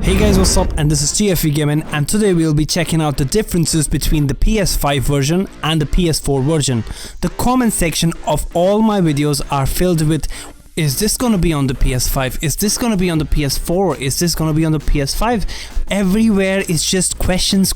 Hey guys, what's up, and this is TFE Gaming, and today we'll be checking out the differences between the PS5 version and the PS4 version. The comment section of all my videos are filled with, is this gonna be on the PS5? Is this gonna be on the PS4? Is this gonna be on the PS5? Everywhere is just questions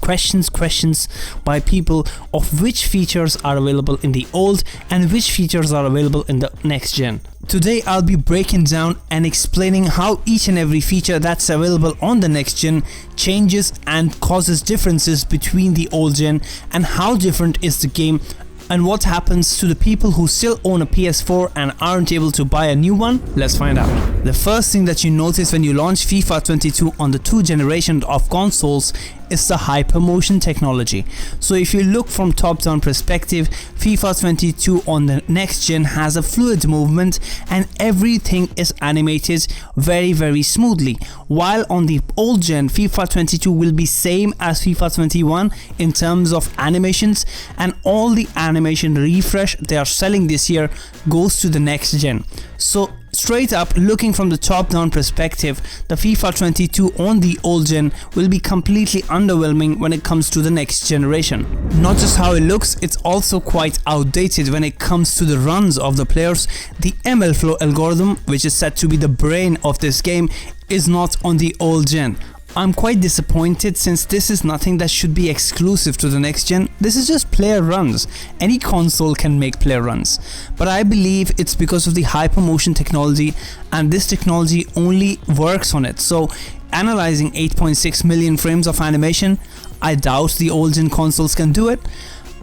by people of which features are available in the old and which features are available in the next gen. Today I'll be breaking down and explaining how each and every feature that's available on the next gen changes and causes differences between the old gen, and how different is the game, and what happens to the people who still own a PS4 and aren't able to buy a new one. Let's find out. The first thing that you notice when you launch FIFA 22 on the two generations of consoles is the hypermotion technology. So if you look from top-down perspective, FIFA 22 on the next gen has a fluid movement and everything is animated very smoothly, while on the old gen FIFA 22 will be same as FIFA 21 in terms of animations, and all the animation refresh they are selling this year goes to the next gen. So straight up, looking from the top-down perspective, the FIFA 22 on the old gen will be completely underwhelming when it comes to the next generation. Not just how it looks, it's also quite outdated when it comes to the runs of the players. The ML flow algorithm, which is said to be the brain of this game, is not on the old gen. I'm quite disappointed, since this is nothing that should be exclusive to the next gen. This is just player runs. Any console can make player runs. But I believe it's because of the hypermotion technology, and this technology only works on it. So analyzing 8.6 million frames of animation, I doubt the old gen consoles can do it.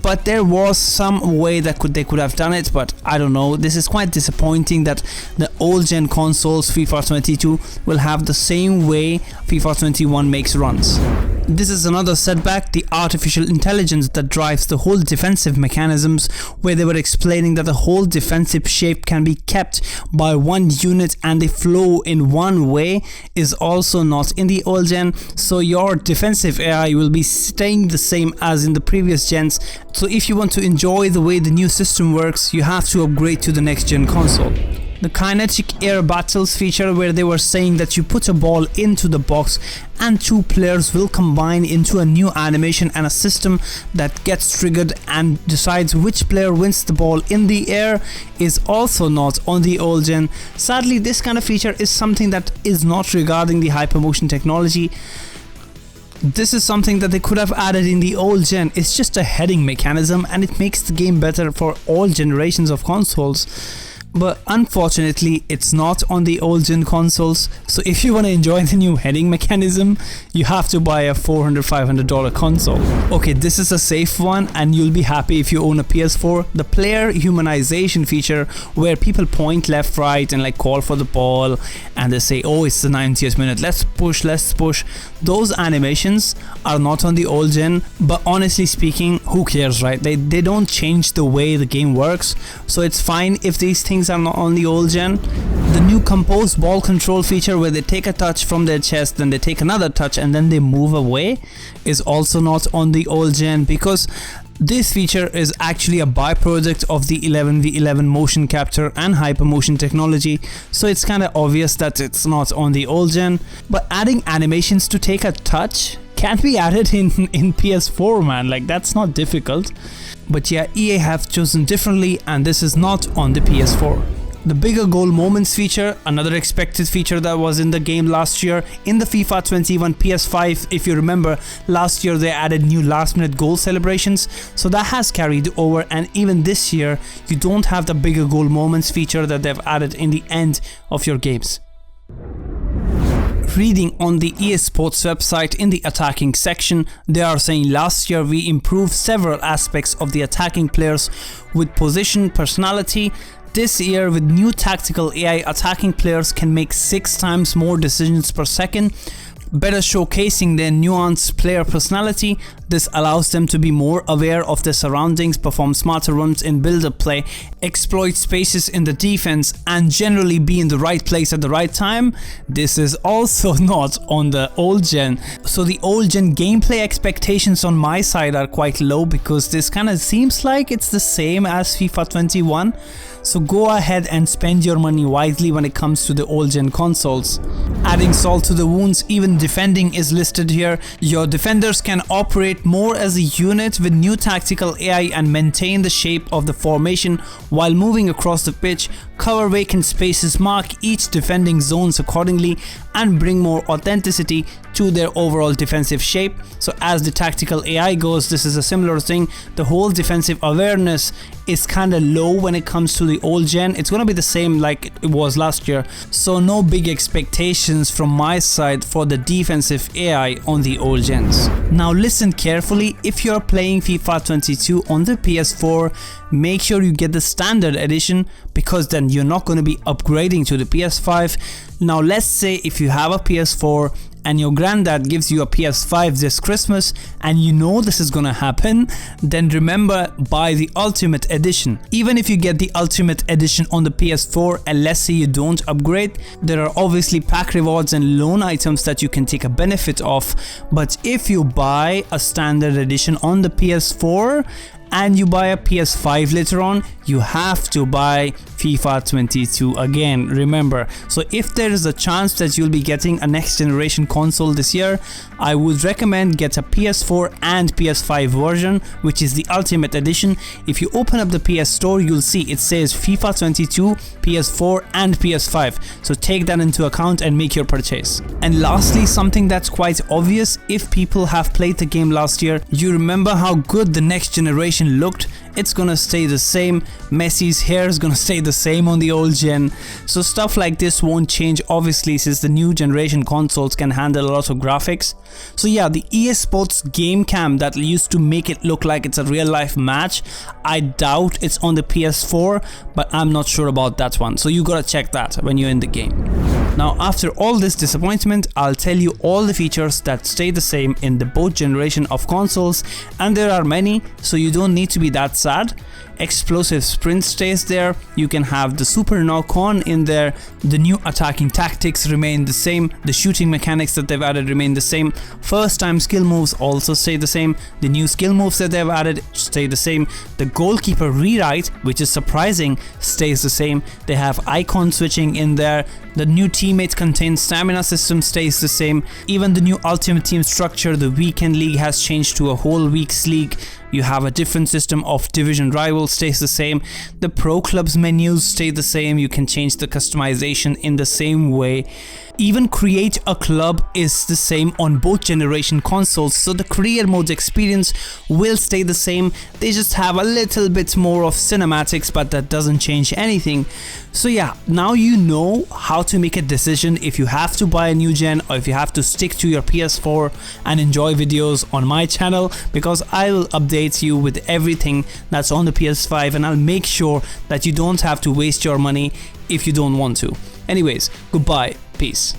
But there was some way that they could have done it, but I don't know. This is quite disappointing that the old gen consoles FIFA 22 will have the same way FIFA 21 makes runs. This is another setback, the artificial intelligence that drives the whole defensive mechanisms, where they were explaining that the whole defensive shape can be kept by one unit and the flow in one way is also not in the old gen. So your defensive AI will be staying the same as in the previous gens. So if you want to enjoy the way the new system works, you have to upgrade to the next gen console. The Kinetic Air Battles feature, where they were saying that you put a ball into the box and two players will combine into a new animation and a system that gets triggered and decides which player wins the ball in the air, is also not on the old gen. Sadly, this kind of feature is something that is not regarding the hypermotion technology. This is something that they could have added in the old gen. It's just a heading mechanism and it makes the game better for all generations of consoles. But unfortunately, it's not on the old gen consoles. So if you want to enjoy the new heading mechanism, you have to buy a $400–500 console. Okay, this is a safe one and you'll be happy if you own a PS4. The player humanization feature, where people point left, right and like call for the ball and they say, oh, it's the 90th minute, let's push. Those animations are not on the old gen, but honestly speaking, who cares, right? They don't change the way the game works, so it's fine if these things are not on the old gen. The new composed ball control feature, where they take a touch from their chest, then they take another touch and then they move away, is also not on the old gen, because this feature is actually a byproduct of the 11v11 motion capture and hypermotion technology, so it's kind of obvious that it's not on the old gen. But adding animations to take a touch can be added in PS4, man, like that's not difficult. But yeah, EA have chosen differently and this is not on the PS4. The bigger goal moments feature, another expected feature that was in the game last year in the FIFA 21 PS5. If you remember, last year they added new last minute goal celebrations, so that has carried over, and even this year you don't have the bigger goal moments feature that they've added in the end of your games. Reading on the EA Sports website in the attacking section, they are saying last year we improved several aspects of the attacking players with position, personality. This year, with new tactical AI, attacking players can make 6 times more decisions per second, better showcasing their nuanced player personality. This allows them to be more aware of their surroundings, perform smarter runs in build-up play, exploit spaces in the defense, and generally be in the right place at the right time. This is also not on the old gen. So the old gen gameplay expectations on my side are quite low, because this kind of seems like it's the same as FIFA 21. So go ahead and spend your money wisely when it comes to the old gen consoles. Adding salt to the wounds, even zone defending is listed here. Your defenders can operate more as a unit with new tactical AI and maintain the shape of the formation while moving across the pitch, cover vacant spaces, mark each defending zones accordingly, and bring more authenticity to their overall defensive shape. So as the tactical AI goes, this is a similar thing. The whole defensive awareness is kind of low when it comes to the old gen. It's going to be the same like it was last year, so no big expectations from my side for the defensive AI on the old gens. Now listen carefully, if you're playing FIFA 22 on the PS4, make sure you get the standard edition, because then you're not going to be upgrading to the PS5. Now let's say if you have a PS4 and your granddad gives you a PS5 this Christmas and you know this is gonna happen, then remember, buy the Ultimate Edition. Even if you get the Ultimate Edition on the PS4 and let's say you don't upgrade, there are obviously pack rewards and loan items that you can take a benefit of. But if you buy a standard edition on the PS4 and you buy a PS5 later on, you have to buy FIFA 22 again, remember. So if there is a chance that you'll be getting a next generation console this year, I would recommend get a PS4 and PS5 version, which is the Ultimate Edition. If you open up the PS Store, you'll see it says FIFA 22, PS4 and PS5. So take that into account and make your purchase. And lastly, something that's quite obvious, if people have played the game last year, you remember how good the next generation looked. It's gonna stay the same. Messi's hair is gonna stay the same on the old gen, so stuff like this won't change obviously, since the new generation consoles can handle a lot of graphics. So yeah, the EA Sports game cam that used to make it look like it's a real life match, I doubt it's on the PS4, but I'm not sure about that one, so you gotta check that when you're in the game. Now after all this disappointment, I'll tell you all the features that stay the same in the both generation of consoles, and there are many, so you don't need to be that sad. Explosive sprint stays there, you can have the super knock-on in there, the new attacking tactics remain the same, the shooting mechanics that they've added remain the same, first time skill moves also stay the same, the new skill moves that they've added stay the same, the goalkeeper rewrite, which is surprising, stays the same, they have icon switching in there, the new teammate contained stamina system stays the same, even the new ultimate team structure, the weekend league has changed to a whole week's league, you have a different system of division rivals stays the same, the pro clubs menus stay the same, you can change the customization in the same way, even create a club is the same on both generation consoles, so the career mode experience will stay the same, they just have a little bit more of cinematics, but that doesn't change anything. So yeah, now you know how to make a decision if you have to buy a new gen or if you have to stick to your PS4 and enjoy videos on my channel, because I will update you with everything that's on the PS5 and I'll make sure that you don't have to waste your money if you don't want to. Anyways, goodbye, peace.